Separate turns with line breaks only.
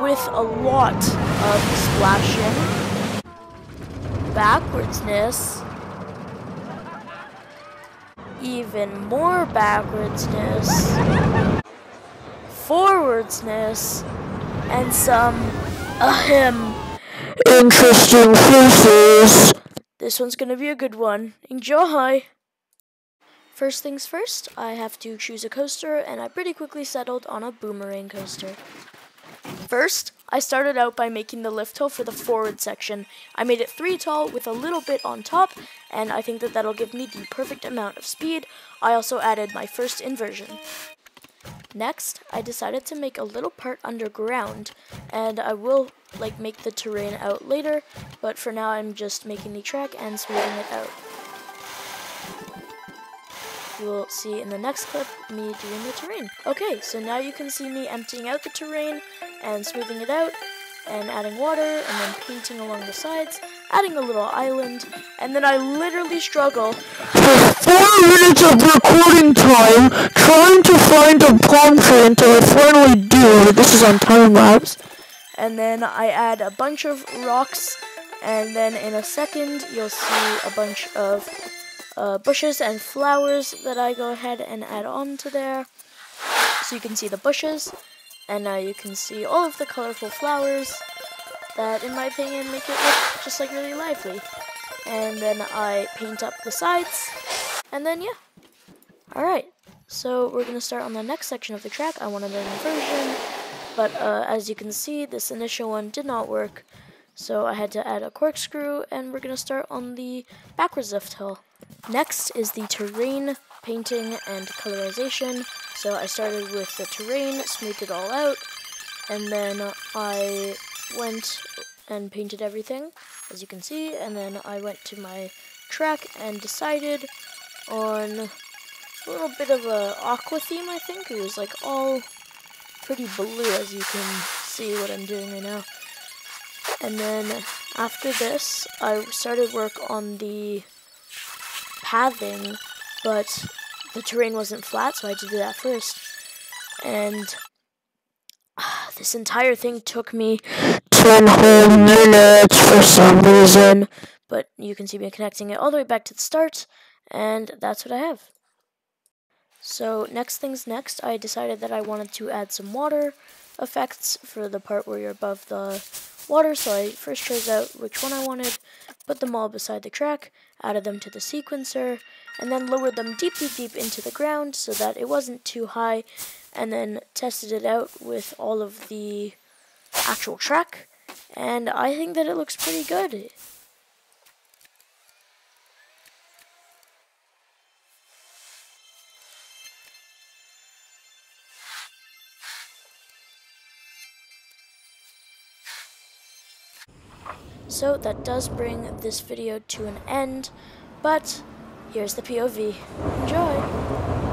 with a lot of splashing, backwardsness, even more backwardsness, forwardsness, and some interesting faces. This one's gonna be a good one. Enjoy! First things first, I have to choose a coaster, and I pretty quickly settled on a Boomerang coaster. First, I started out by making the lift hill for the forward section. I made it 3 tall with a little bit on top, and I think that that'll give me the perfect amount of speed. I also added my first inversion. Next, I decided to make a little part underground, and I will make the terrain out later, but for now I'm just making the track and smoothing it out. You will see in the next clip me doing the terrain. Okay, so now you can see me emptying out the terrain and smoothing it out and adding water and then painting along the sides, adding a little island, and then I literally struggle for 4 minutes of recording time trying to find a palm tree until I finally do. This is on time lapse. And then I add a bunch of rocks, and then in a second you'll see a bunch of bushes and flowers that I go ahead and add on to there. So you can see the bushes, and now you can see all of the colorful flowers that, in my opinion, make it look just really lively. And then I paint up the sides, and then yeah. Alright, so we're going to start on the next section of the track. I wanted an inversion, but as you can see, this initial one did not work, so I had to add a corkscrew, and we're going to start on the backwards lift hill. Next is the terrain painting and colorization. So I started with the terrain, smoothed it all out, and then I went and painted everything, as you can see, and then I went to my track and decided on a little bit of a aqua theme, I think. It was all pretty blue, as you can see what I'm doing right now. And then after this, I started work on the pathing, but the terrain wasn't flat, so I had to do that first. And this entire thing took me 10 whole minutes for some reason. But you can see me connecting it all the way back to the start, and that's what I have. So next things next, I decided that I wanted to add some water effects for the part where you're above the water, so I first chose out which one I wanted, put them all beside the track, added them to the sequencer, and then lowered them deep into the ground so that it wasn't too high, and then tested it out with all of the actual track, and I think that it looks pretty good. So that does bring this video to an end, but here's the POV. Enjoy!